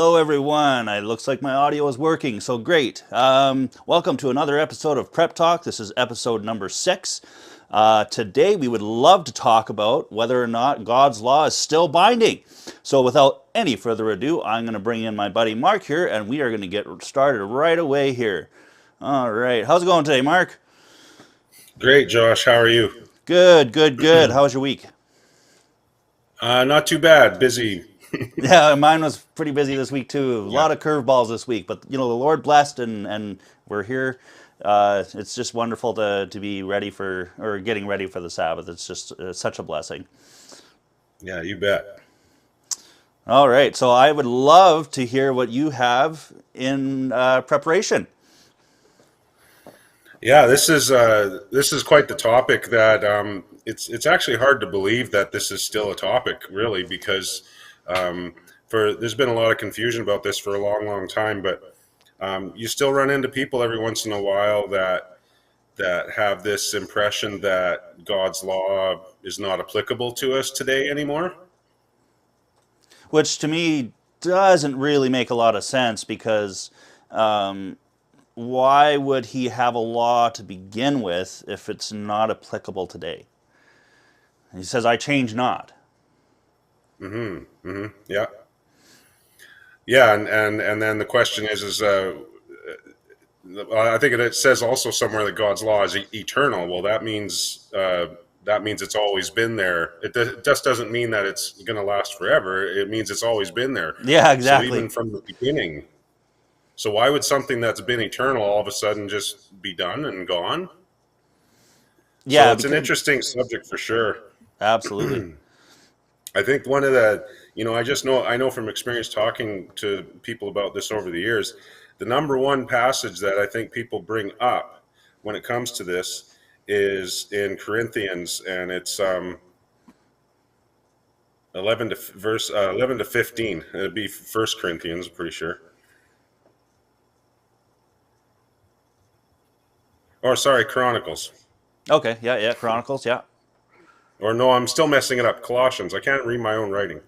Hello, everyone. It looks like my audio is working, so great. Welcome to another episode of Prep Talk. This is episode number 6. Today, we would love to talk about whether or not God's law is still binding. So, without any further ado, I'm going to bring in my buddy Mark here, and we are going to get started right away here. All right. How's it going today, Mark? Great, Josh. How are you? Good, good, good. How was your week? Not too bad. Busy. Yeah, mine was pretty busy this week too. A Yeah. lot of curveballs this week, but the Lord blessed, and we're here. It's just wonderful to be ready for, or getting ready for the Sabbath. It's just such a blessing. Yeah, you bet. All right, so I would love to hear what you have in preparation. Yeah, this is quite the topic that it's actually hard to believe that this is still a topic, really, because for there's been a lot of confusion about this for a long, long time, but you still run into people every once in a while that have this impression that God's law is not applicable to us today anymore. Which to me doesn't really make a lot of sense because why would he have a law to begin with if it's not applicable today? He says, I change not. Yeah, yeah, and then the question is I think it says also somewhere that God's law is eternal. Well, that means it's always been there. It just doesn't mean that it's going to last forever. It means it's always been there. Yeah, So even exactly. from the beginning. So why would something that's been eternal all of a sudden just be done and gone? So Yeah, it's an because interesting subject for sure. absolutely. I think one of the, I know from experience talking to people about this over the years, the number one passage that I think people bring up when it comes to this is in Corinthians, and it's 11 to 15. It'd be First Corinthians, I'm pretty sure. Or sorry, Chronicles. Okay, yeah, yeah, Chronicles, yeah. Or no, I'm still messing it up. Colossians. I can't read my own writing.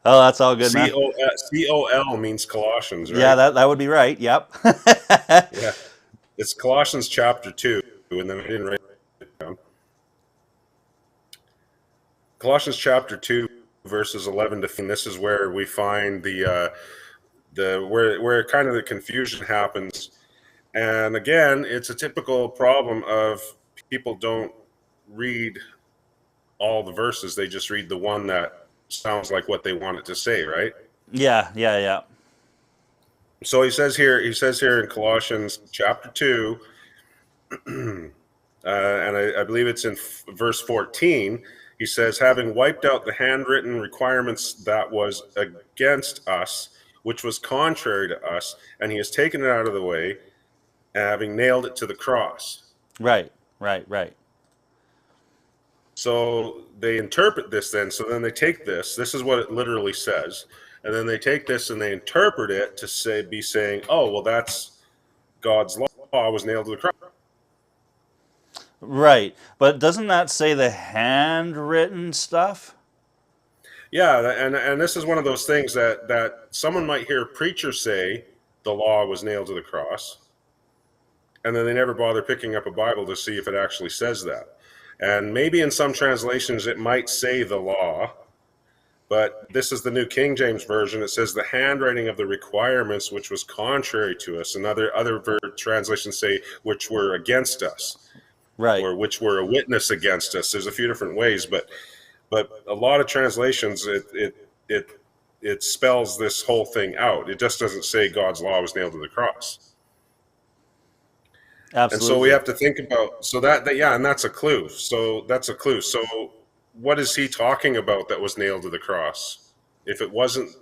Oh, that's all good, man. C-O-L means Colossians, Yeah, right? that would be right. Yep. Yeah. It's Colossians chapter 2, and then I didn't write it down. Colossians chapter 2, verses 11 to 15. This is where we find where kind of the confusion happens. And again, it's a typical problem of people don't read all the verses. They just read the one that sounds like what they want it to say, right? Yeah, yeah, yeah. So he says here in Colossians chapter 2, and I believe it's in verse 14, he says, having wiped out the handwritten requirements that was against us, which was contrary to us, and he has taken it out of the way, having nailed it to the cross. Right, right, right. So they interpret this then. So then they take this is what it literally says. And then they take this and they interpret it to be saying, oh, well, that's God's law was nailed to the cross. Right. But doesn't that say the handwritten stuff? Yeah, and this is one of those things that someone might hear a preacher say the law was nailed to the cross, and then they never bother picking up a Bible to see if it actually says that. And maybe in some translations it might say the law, but this is the New King James Version. It says the handwriting of the requirements which was contrary to us, and other translations say which were against us, Right. or which were a witness against us. There's a few different ways, but a lot of translations it spells this whole thing out. It just doesn't say God's law was nailed to the cross. And so we Absolutely. have to think about, so that yeah, and that's a clue. So that's a clue. So what is he talking about that was nailed to the cross? If it wasn't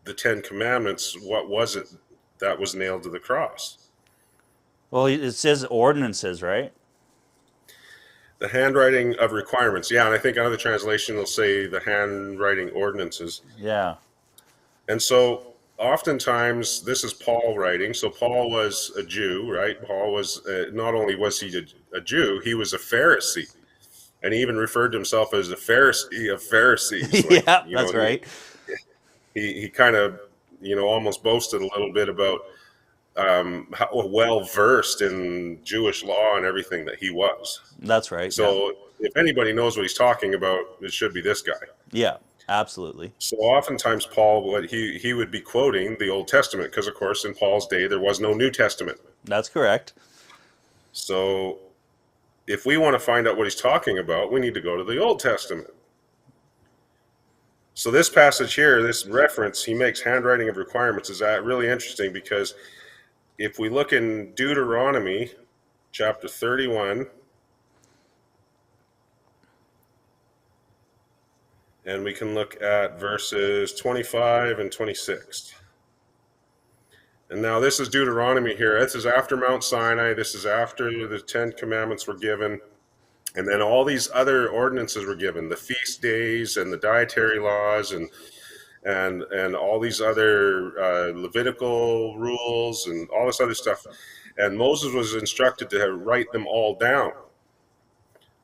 the Ten Commandments, what was it that was nailed to the cross? Well, it says ordinances, right? The handwriting of requirements. Yeah, and I think another translation will say the handwriting ordinances. Yeah. And so oftentimes this is Paul writing. So Paul was a Jew, right? Paul was not only was he a Jew, he was a Pharisee. And he even referred to himself as a Pharisee of Pharisees. Like, Yeah, that's right. he kind of, almost boasted a little bit about how well versed in Jewish law and everything that he was. That's right. Yeah. So if anybody knows what he's talking about, it should be this guy. Yeah. Absolutely. So oftentimes Paul, what he would be quoting the Old Testament, because of course in Paul's day there was no New Testament. That's correct. So if we want to find out what he's talking about, we need to go to the Old Testament. So this passage here, this reference, he makes handwriting of requirements, is really interesting, because if we look in Deuteronomy chapter 31, and we can look at verses 25 and 26. And now this is Deuteronomy here. This is after Mount Sinai. This is after the 10 Commandments were given. And then all these other ordinances were given, the feast days and the dietary laws and all these other Levitical rules and all this other stuff. And Moses was instructed to write them all down.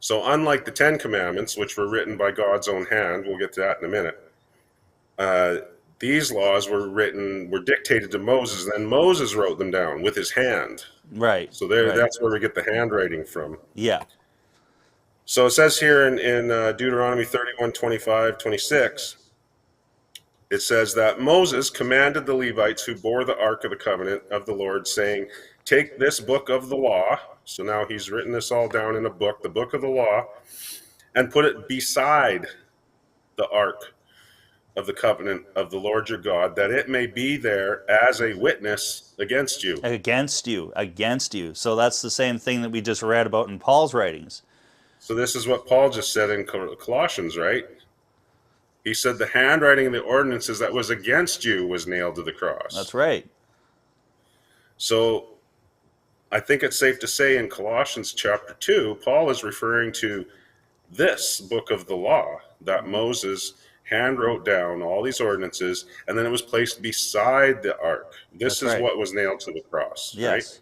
So unlike the 10 Commandments, which were written by God's own hand, we'll get to that in a minute, these laws were dictated to Moses, and then Moses wrote them down with his hand. Right. So right. that's where we get the handwriting from. Yeah. So it says here in Deuteronomy 31, 25, 26, it says that Moses commanded the Levites who bore the Ark of the Covenant of the Lord, saying, take this book of the law. So now he's written this all down in a book, the book of the law, and put it beside the Ark of the covenant of the Lord your God, that it may be there as a witness against you. Against you. So that's the same thing that we just read about in Paul's writings. So this is what Paul just said in Colossians, right? He said the handwriting of the ordinances that was against you was nailed to the cross. That's right. So I think it's safe to say in Colossians chapter 2, Paul is referring to this book of the law that Moses hand wrote down, all these ordinances, and then it was placed beside the ark. This is what was nailed to the cross, right?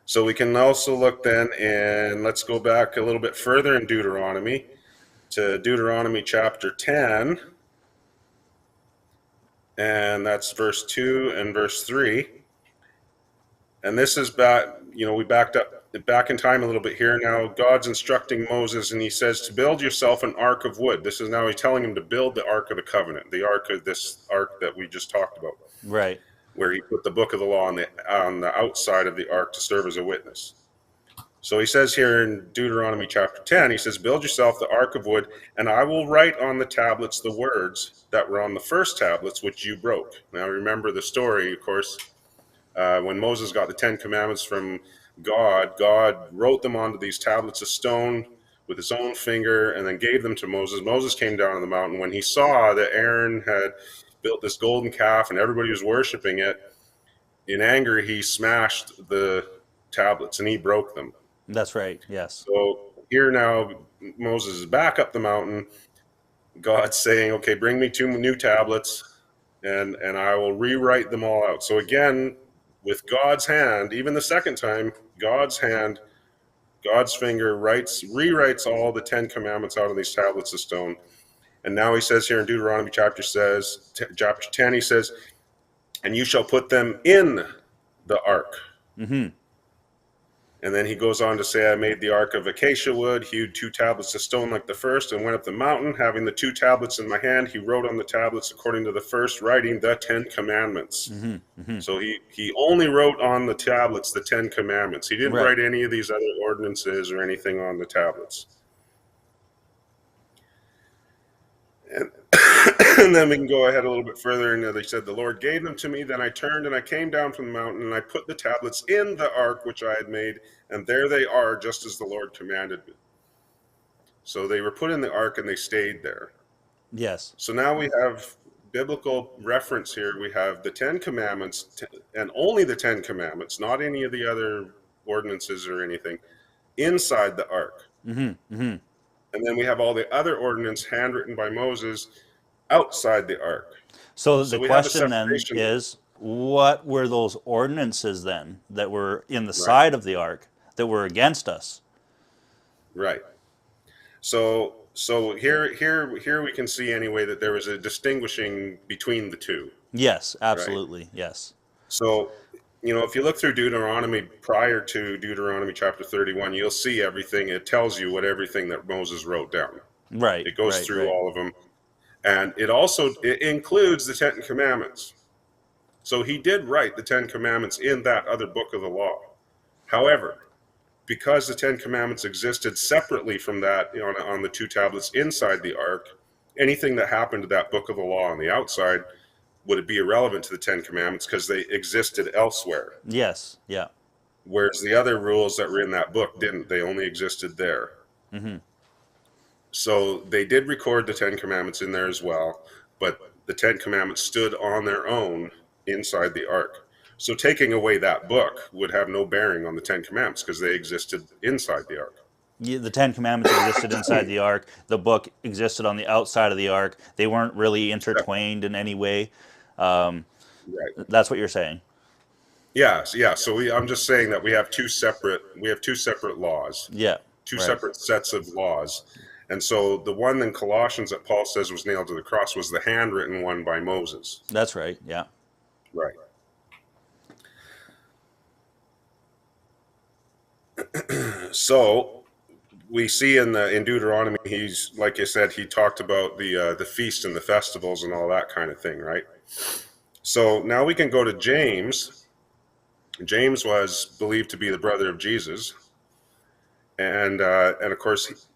So we can also look then, and let's go back a little bit further in Deuteronomy to Deuteronomy chapter 10, and that's verse 2 and verse 3. And this is back, we backed up back in time a little bit here. Now God's instructing Moses, and he says to build yourself an ark of wood. This is now he's telling him to build the Ark of the Covenant, the ark of this ark that we just talked about. Right. Where he put the book of the law on the outside of the ark to serve as a witness. So he says here in Deuteronomy chapter 10, he says, build yourself the ark of wood, and I will write on the tablets the words that were on the first tablets which you broke. Now remember the story, of course, when Moses got the 10 Commandments from God wrote them onto these tablets of stone with his own finger and then gave them to Moses. Moses came down on the mountain. When he saw that Aaron had built this golden calf and everybody was worshiping it, in anger he smashed the tablets and he broke them. That's right, yes. So here now Moses is back up the mountain. God's saying, okay, bring me 2 new tablets and I will rewrite them all out. So again, with God's hand, even the second time, God's hand, God's finger rewrites all the 10 Commandments out of these tablets of stone. And now he says here in Deuteronomy chapter 10, he says, and you shall put them in the ark. Mm-hmm. And then he goes on to say, I made the ark of acacia wood, hewed 2 tablets of stone like the first, and went up the mountain. Having the 2 tablets in my hand, he wrote on the tablets according to the first writing, the 10 Commandments. Mm-hmm. Mm-hmm. So he only wrote on the tablets the 10 Commandments. He didn't write any of these other ordinances or anything on the tablets. And then we can go ahead a little bit further, and they said, the Lord gave them to me. Then I turned and I came down from the mountain, and I put the tablets in the ark which I had made, and there they are, just as the Lord commanded me. So they were put in the ark, and they stayed there. Yes. So now we have biblical reference here. We have the 10 Commandments, and only the 10 Commandments, not any of the other ordinances or anything, inside the ark. Mm-hmm. Mm-hmm. And then we have all the other ordinance handwritten by Moses outside the ark. So the question then is, what were those ordinances then that were in the side of the ark that were against us? Right. So So here we can see anyway that there was a distinguishing between the two, Yes, right? absolutely. Yes. So, if you look through Deuteronomy prior to Deuteronomy chapter 31, you'll see everything. It tells you what everything that Moses wrote down. Right, It goes right, through right. all of them, and it includes the Ten Commandments. So he did write the Ten Commandments in that other book of the law. However, because the Ten Commandments existed separately from that on the two tablets inside the ark, anything that happened to that book of the law on the outside would it be irrelevant to the Ten Commandments because they existed elsewhere. Yes, yeah. Whereas the other rules that were in that book didn't. They only existed there. Hmm. So they did record the Ten Commandments in there as well, but the Ten Commandments stood on their own inside the ark. So taking away that book would have no bearing on the Ten Commandments because they existed inside the ark. The Ten Commandments existed inside the ark. The book existed on the outside of the ark. They weren't really intertwined in any way. Right. That's what you're saying. Yes, yeah. So I'm just saying that we have two separate laws, Yeah, two right. separate sets of laws. And so the one in Colossians that Paul says was nailed to the cross was the handwritten one by Moses. That's right. Yeah. Right. So we see in Deuteronomy, he's like I said, he talked about the feast and the festivals and all that kind of thing, right? So now we can go to James. James was believed to be the brother of Jesus, and of course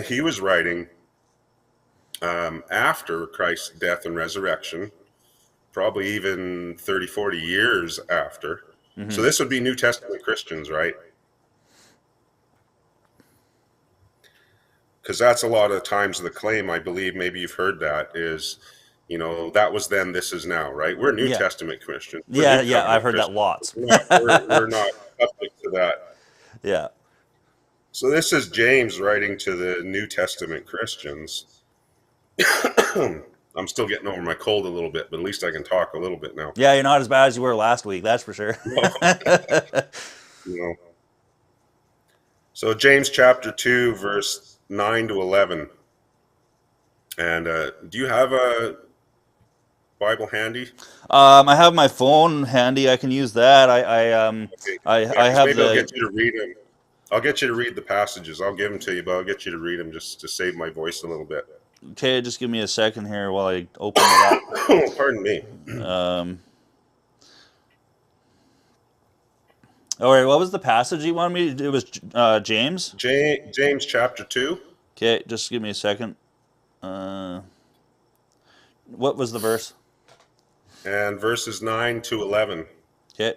he was writing after Christ's death and resurrection, probably even 30, 40 years after. Mm-hmm. So this would be New Testament Christians, right? Because that's a lot of times the claim, I believe, maybe you've heard that, is, that was then, this is now, right? We're New Yeah. Testament Christians. We're Yeah, New yeah. I've Covenant heard that Christians. lots. We're not subject to that. Yeah. So this is James writing to the New Testament Christians. I'm still getting over my cold a little bit, but at least I can talk a little bit now. Yeah, you're not as bad as you were last week. That's for sure. You know. So James chapter 2, verse 9 to 11. And do you have a Bible handy? I have my phone handy. I can use that. Okay. I Yeah, I 'cause have maybe I'll the. get you to read them. I'll get you to read the passages. I'll give them to you, but I'll get you to read them just to save my voice a little bit. Okay, just give me a second here while I open it Oh, pardon me. up. All right, what was the passage you wanted me to do? It was James. James chapter 2. Okay, just give me a second. What was the verse? And verses 9 to 11. Okay.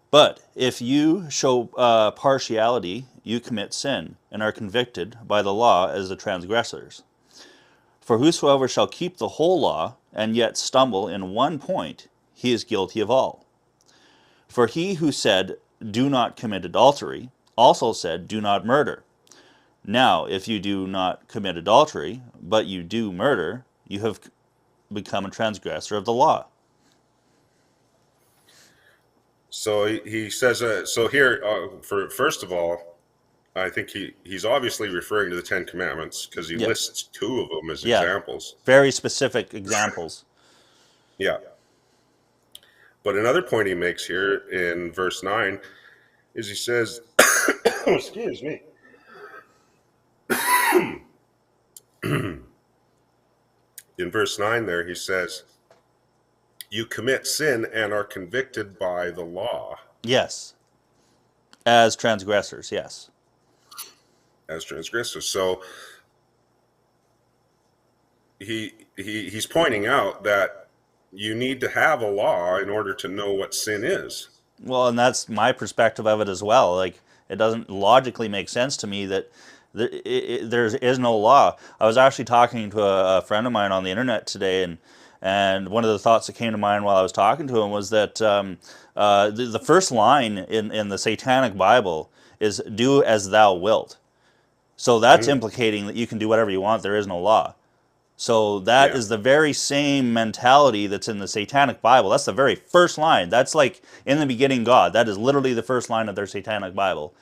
But if you show partiality, you commit sin, and are convicted by the law as the transgressors. For whosoever shall keep the whole law, and yet stumble in one point, he is guilty of all. For he who said, do not commit adultery, also said, do not murder. Now, if you do not commit adultery, but you do murder, you have become a transgressor of the law. So he says, so here, first of all, I think he's obviously referring to the Ten Commandments because he Yeah. lists two of them as Yeah. examples. Very specific examples. Yeah. But another point he makes here in verse 9 is he says, excuse me. In verse 9 there, he says, you commit sin and are convicted by the law. Yes. As transgressors, yes. As transgressors. So he's pointing out that you need to have a law in order to know what sin is. Well, and that's my perspective of it as well. Like, it doesn't logically make sense to me that there is no law. I was actually talking to a friend of mine on the internet today, and one of the thoughts that came to mind while I was talking to him was that the first line in the Satanic Bible is "do as thou wilt." So that's implicating that you can do whatever you want. There is no law. So that is the very same mentality that's in the Satanic Bible. That's the very first line. That's like, in the beginning, God. That is literally the first line of their Satanic Bible.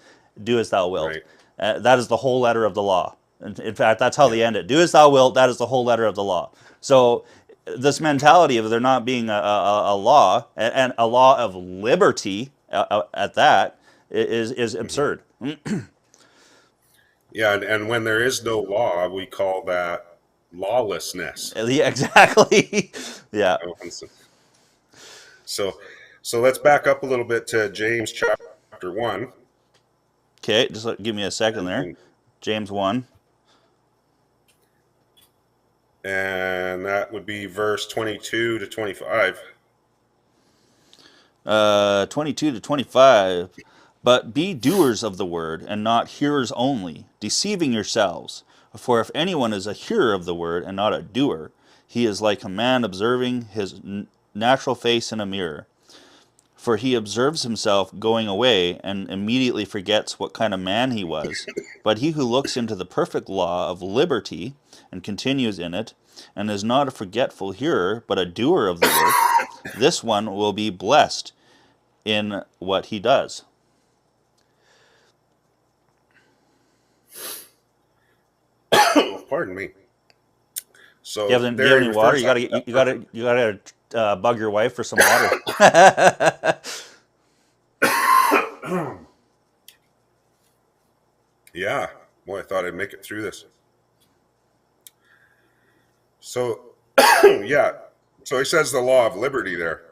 Do as thou wilt. Right. That is the whole letter of the law. In fact, that's how they end it. Do as thou wilt, that is the whole letter of the law. So this mentality of there not being a law, and a law of liberty at that, is Mhm. absurd. Yeah, and when there is no law, we call that lawlessness. Yeah, exactly. Yeah. You know, so, so let's back up a little bit to James chapter 1. Okay, just give me a second And, there. and, James 1. and that would be verse 22 to 25. 22 to 25. But be doers of the word, and not hearers only, deceiving yourselves. For if anyone is a hearer of the word, and not a doer, he is like a man observing his natural face in a mirror. For he observes himself going away, and immediately forgets what kind of man he was. But he who looks into the perfect law of liberty, and continues in it, and is not a forgetful hearer, but a doer of the work, this one will be blessed in what he does. Pardon me. Do you So have any, do you have there he any water? refers You that, gotta that you perfect. gotta you gotta bug your wife for some water. Yeah, boy, I thought I'd make it through this. So, yeah, so he says the law of liberty there.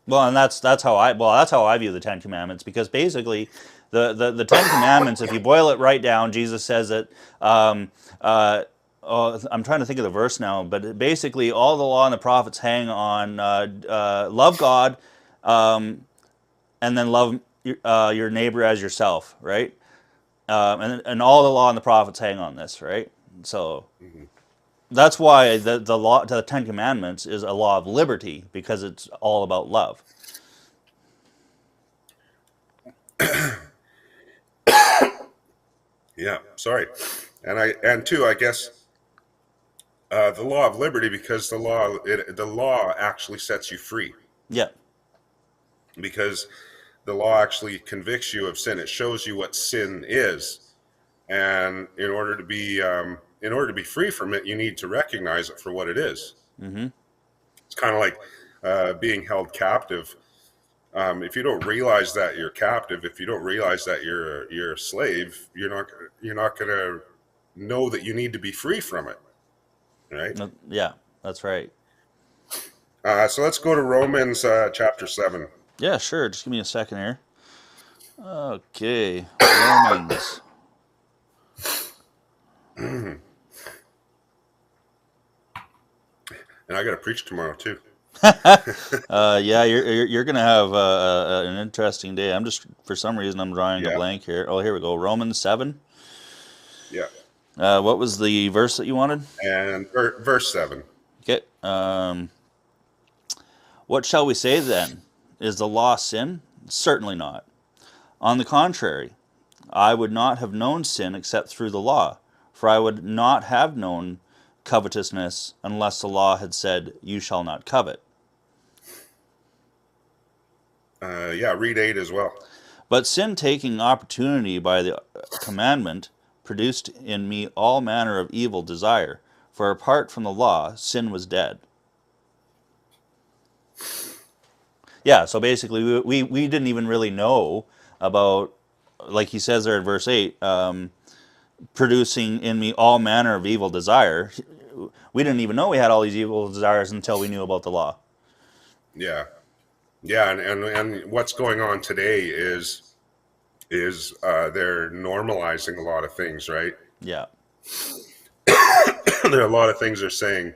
Well, and that's how I view the Ten Commandments, because basically, the Ten Commandments, if you boil it right down, Jesus says that. Um, I'm trying to think of the verse now, but basically, all the law and the prophets hang on love God, and then love your neighbor as yourself, right? And all the law and the prophets hang on this, right? So Mhm. that's why the law, the Ten Commandments, is a law of liberty, because it's all about love. Yeah, sorry, and two, I guess the law of liberty, because the law actually sets you free, Yeah. because the law actually convicts you of sin. It shows you what sin is, and in order to be free from it, you need to recognize it for what it is. Mm-hmm. It's kind of like being held captive. If you don't realize that you're captive, if you don't realize that you're a slave, you're not going to know that you need to be free from it, right? Yeah, that's right. So let's go to Romans chapter 7. Yeah, sure. Just give me a second here. Okay, Romans. And I got to preach tomorrow too. Yeah, you're gonna have an interesting day. I'm just, for some reason, I'm drawing a Yeah, blank here. Oh, here we go. Romans 7. yeah. What was the verse that you wanted? And verse 7. Okay. What shall we say then? Is the law sin? Certainly not. On the contrary, I would not have known sin except through the law, for I would not have known covetousness unless the law had said, "You shall not covet." Yeah, read 8 as well. But sin, taking opportunity by the commandment, produced in me all manner of evil desire. For apart from the law, sin was dead. Yeah, so basically, we didn't even really know about, like he says there in verse 8, producing in me all manner of evil desire. We didn't even know we had all these evil desires until we knew about the law. Yeah, yeah, and what's going on today is they're normalizing a lot of things, right? Yeah. There are a lot of things they're saying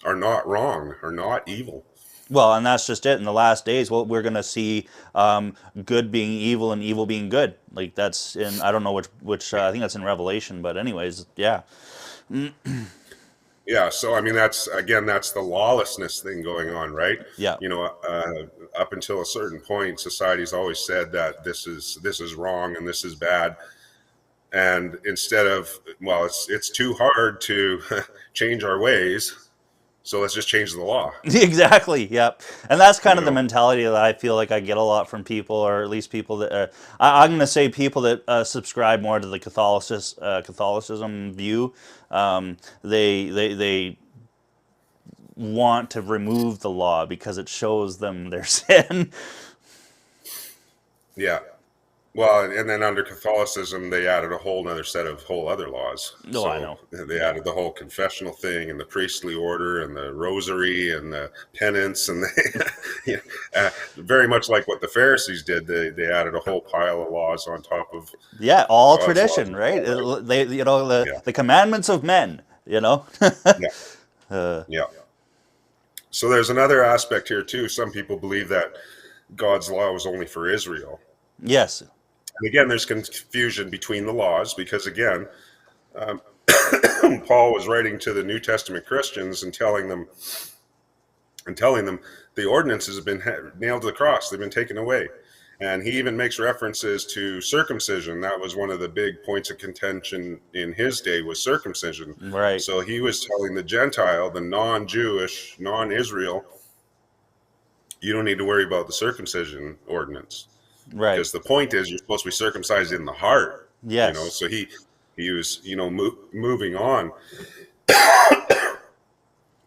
are not wrong, are not evil. Well, and that's just it. In the last days, well, we're going to see good being evil and evil being good. Like that's in, I don't know which I think that's in Revelation, but anyways, yeah, Yeah, so I mean that's the lawlessness thing going on, right? yeah, You know, up until a certain point, society's always said that this is wrong and this is bad, and instead of, well, it's too hard to change our ways, So let's just change the law. Exactly. Yep. And that's kind You of the know, mentality that I feel like I get a lot from people, or at least people that I'm going to say people that subscribe more to the Catholicism view. They want to remove the law because it shows them their sin. yeah. Well, and then under Catholicism, they added a whole other set of whole other laws. No, I So know. they Yeah. added the whole confessional thing and the priestly order and the rosary and the penance and yeah, very much like what the Pharisees did. They added a whole pile of laws on top of Yeah, all God's laws tradition, as right? well, right? They, the Yeah, the commandments of men. yeah, yeah. So there's another aspect here too. Some people believe that God's law was only for Israel. Yes. And again, there's confusion between the laws because again, um, Paul was writing to the New Testament Christians and telling them the ordinances have been nailed to the cross. They've been taken away. And he even makes references to circumcision. That was one of the big points of contention in his day, was circumcision. Right. So he was telling the Gentile, the non-Jewish, non-Israel, you don't need to worry about the circumcision ordinance. Right. Because the point is you're supposed to be circumcised in the heart. Yes. So he was, moving on.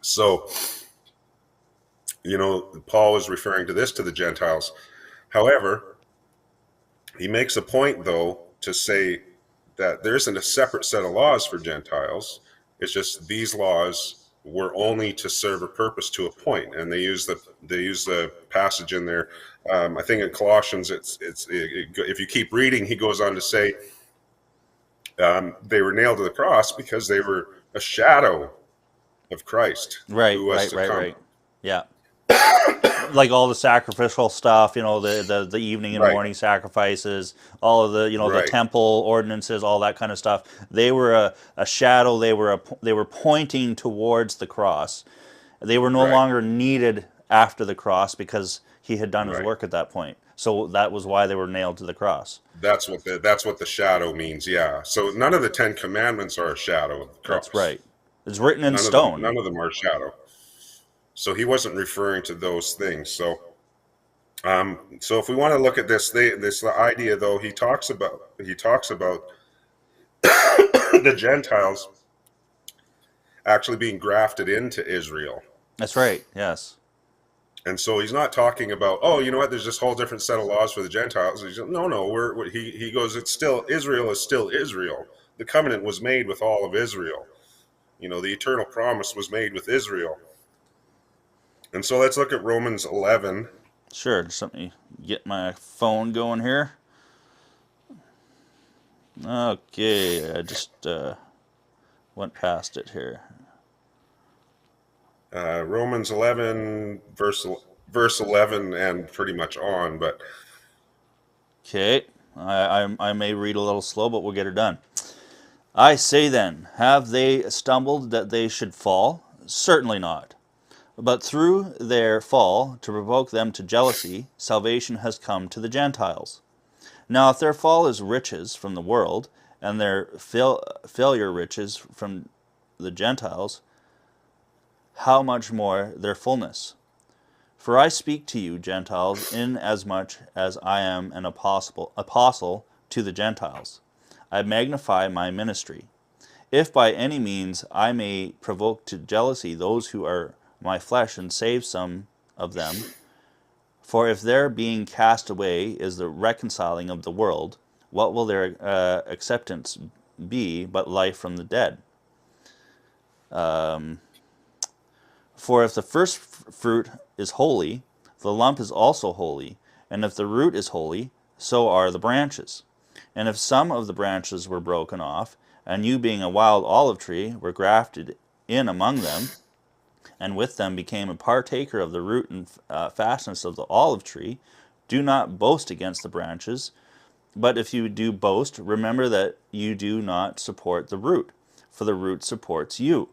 So, Paul is referring to this to the Gentiles. However, he makes a point, though, to say that there isn't a separate set of laws for Gentiles. It's just these laws were only to serve a purpose to a point, and they use the passage in there. I think in Colossians, if you keep reading, he goes on to say they were nailed to the cross because they were a shadow of Christ Right. who was Right. to Right. come. Right. Yeah. Like all the sacrificial stuff, the evening and Right, morning sacrifices, all of the right, temple ordinances, all that kind of stuff. They were a shadow. They were pointing towards the cross. They were no right, longer needed after the cross because he had done his right. work at that point. So that was why they were nailed to the cross. That's what the shadow means. Yeah. So none of the Ten Commandments are a shadow of the That's cross. right. It's written in None of them. stone. None of them are a shadow. So he wasn't referring to those things. So if we want to look at this idea, though, he talks about the Gentiles actually being grafted into Israel. That's right. Yes. And so he's not talking about, oh, you know what? There's this whole different set of laws for the Gentiles. No. He goes, it's still Israel is still Israel. The covenant was made with all of Israel. The eternal promise was made with Israel. And so let's look at Romans 11. Sure. Just let me get my phone going here. Okay. I just went past it here. Romans 11, verse 11, and pretty much on. But Okay. I may read a little slow, but we'll get it done. I say then, have they stumbled that they should fall? Certainly not. But through their fall, to provoke them to jealousy, salvation has come to the Gentiles. Now, if their fall is riches from the world, and their failure riches from the Gentiles, how much more their fullness? For I speak to you, Gentiles, inasmuch as I am an apostle to the Gentiles. I magnify my ministry. If by any means I may provoke to jealousy those who are my flesh and save some of them, for if their being cast away is the reconciling of the world, what will their acceptance be but life from the dead? For if the first fruit is holy, the lump is also holy, and if the root is holy, so are the branches. And if some of the branches were broken off, and you being a wild olive tree were grafted in among them, and with them became a partaker of the root and fastness of the olive tree, do not boast against the branches. But if you do boast, remember that you do not support the root, for the root supports you.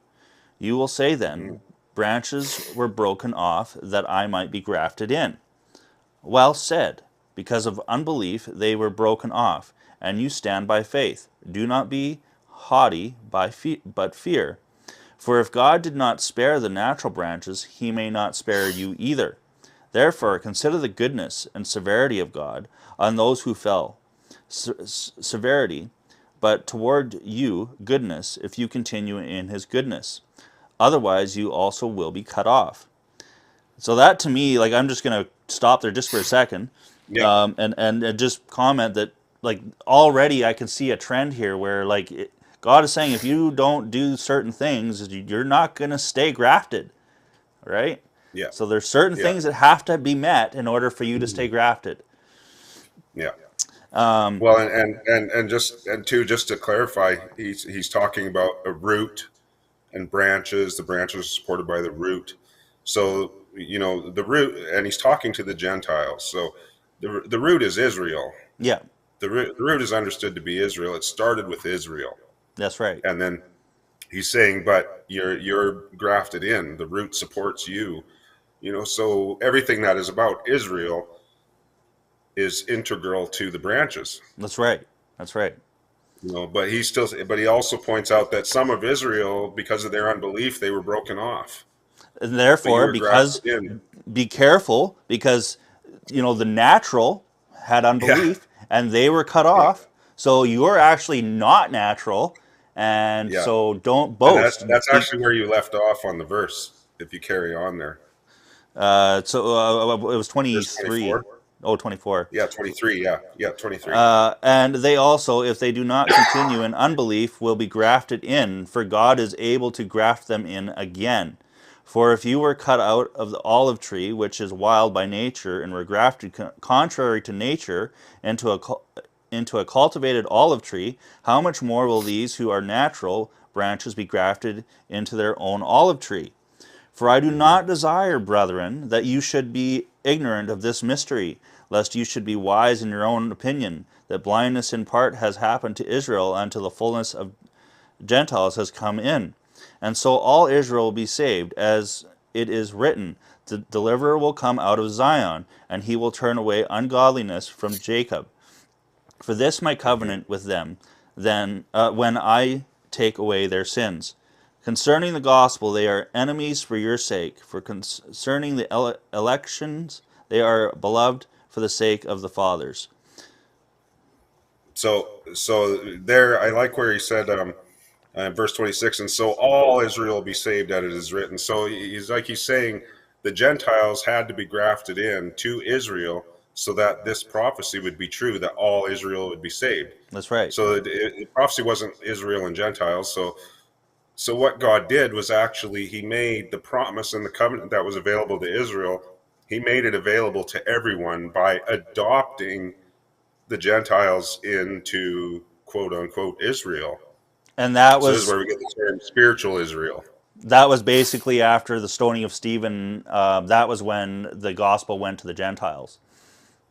You will say then, branches were broken off that I might be grafted in. Well said, because of unbelief they were broken off, and you stand by faith. Do not be haughty, but fear. For if God did not spare the natural branches, he may not spare you either. Therefore, consider the goodness and severity of God on those who fell. Severity, but toward you goodness, if you continue in his goodness. Otherwise, you also will be cut off. So that to me, like, I'm just going to stop there just for a second, Yeah. and just comment that, like, already I can see a trend here where, like, God is saying if you don't do certain things, you're not going to stay grafted, right? Yeah. So there's certain Yeah. things that have to be met in order for you to stay grafted. Yeah. Well, just to clarify, he's talking about a root and branches. The branches are supported by the root. So, the root, and he's talking to the Gentiles. So the root is Israel. Yeah, The root is understood to be Israel. It started with Israel. that's right. And then he's saying, but you're grafted in. The root supports you. So everything that is about Israel is integral to the branches. That's right. That's right. But he also points out that some of Israel, because of their unbelief, they were broken off. And But you therefore, were grafted because in. be careful, because the natural had Yeah, unbelief and they were cut yeah, off. So you're actually not natural, and yeah. so don't And that boast. that's actually where you left off on the verse. If you carry on there, It was verse 23. 24. Oh, 24. Yeah, 23. Yeah, 23. And they also, if they do not continue in unbelief, will be grafted in, for God is able to graft them in again. For if you were cut out of the olive tree, which is wild by nature, and were grafted contrary to nature into a cultivated olive tree, how much more will these who are natural branches be grafted into their own olive tree? For I do Hmm. not desire, brethren, that you should be ignorant of this mystery, lest you should be wise in your own opinion, that blindness in part has happened to Israel until the fullness of Gentiles has come in. And so all Israel will be saved, as it is written, the deliverer will come out of Zion, and he will turn away ungodliness from Jacob. For this my Hmm. covenant with them, then when I take away their sins. Concerning the gospel, they are enemies for your sake. For concerning the elections, they are beloved for the sake of the fathers. So there, I like where he said, verse 26, and so all Israel will be saved, as it is written. So he's saying the Gentiles had to be grafted in to Israel so that this prophecy would be true, that all Israel would be saved. That's right. So the prophecy wasn't Israel and Gentiles. So what God did was actually he made the promise and the covenant that was available to Israel. He made it available to everyone by adopting the Gentiles into quote unquote Israel. And that So this is was where we get the term spiritual Israel. that was basically after the stoning of Stephen. That was when the gospel went to the Gentiles.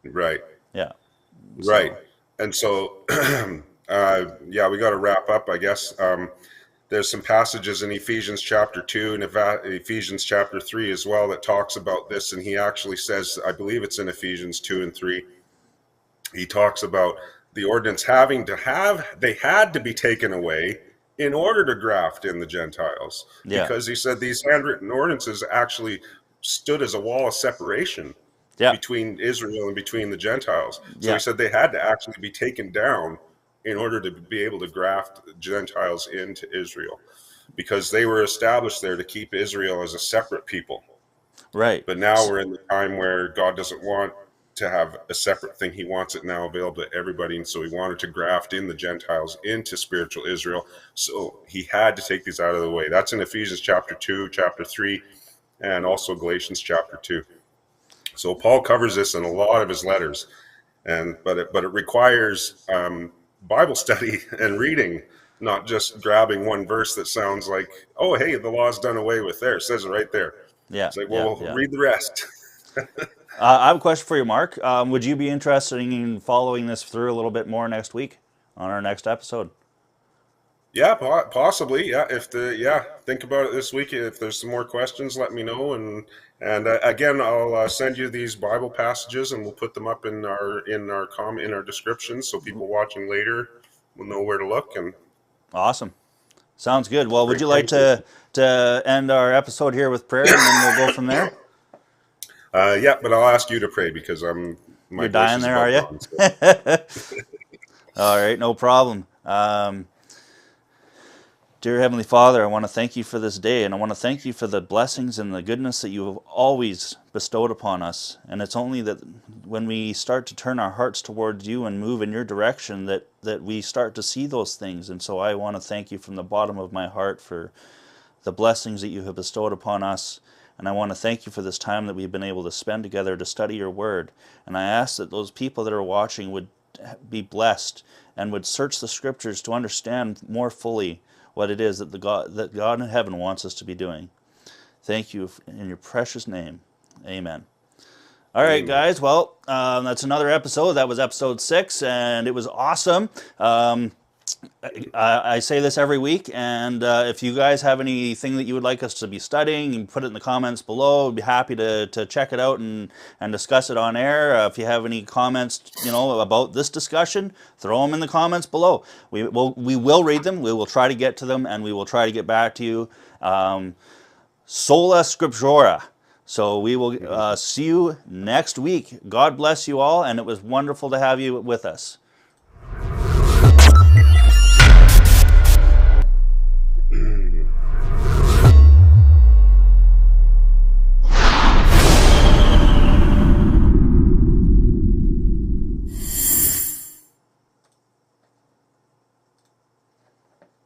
Right, Yeah. right. So And so, yeah, we got to wrap up, I guess. There's some passages in Ephesians chapter 2 and Ephesians chapter 3 as well that talks about this. And he actually says, I believe it's in Ephesians 2 and 3, he talks about the ordinance they had to be taken away in order to graft in the Gentiles, yeah, because he said these handwritten ordinances actually stood as a wall of separation yeah, between Israel and between the Gentiles. So he yeah. said they had to actually be taken down in order to be able to graft Gentiles into Israel, because they were established there to keep Israel as a separate people. Right. But now we're in the time where God doesn't want to have a separate thing. He wants it now available to everybody. And so he wanted to graft in the Gentiles into spiritual Israel. So he had to take these out of the way. That's in Ephesians chapter 2, chapter 3, and also Galatians chapter 2. So Paul covers this in a lot of his letters. But it requires Bible study and reading, not just grabbing one verse that sounds like, oh, hey, the law's done away with there. It says it right there. Yeah, It's like, yeah, well, yeah. read the rest. I have a question for you, Mark. Would you be interested in following this through a little bit more next week on our next episode? Yeah, possibly. Yeah, think about it this week. If there's some more questions, let me know. And again, I'll send you these Bible passages, and we'll put them up in our description, so people watching later will know where to look. And Awesome. Sounds good. Well, would Great you like conversation. to end our episode here with prayer, and then we'll go from there? Yeah, but I'll ask you to pray because my You're voice dying is there, are about you? gone. So. All right, no problem. Dear Heavenly Father, I want to thank you for this day, and I want to thank you for the blessings and the goodness that you have always bestowed upon us. And it's only that when we start to turn our hearts towards you and move in your direction that we start to see those things. And so I want to thank you from the bottom of my heart for the blessings that you have bestowed upon us. And I want to thank you for this time that we've been able to spend together to study your word. And I ask that those people that are watching would be blessed and would search the scriptures to understand more fully what it is that that God in heaven wants us to be doing. Thank you in your precious name. Amen. All right, Amen. guys. Well, that's another episode. That was episode 6, and it was awesome. I say this every week, and if you guys have anything that you would like us to be studying, you can put it in the comments below. I'd be happy to check it out and discuss it on air. If you have any comments, about this discussion, throw them in the comments below. We will read them. We will try to get to them, and we will try to get back to you. Sola Scriptura. So we will see you next week. God bless you all, and it was wonderful to have you with us.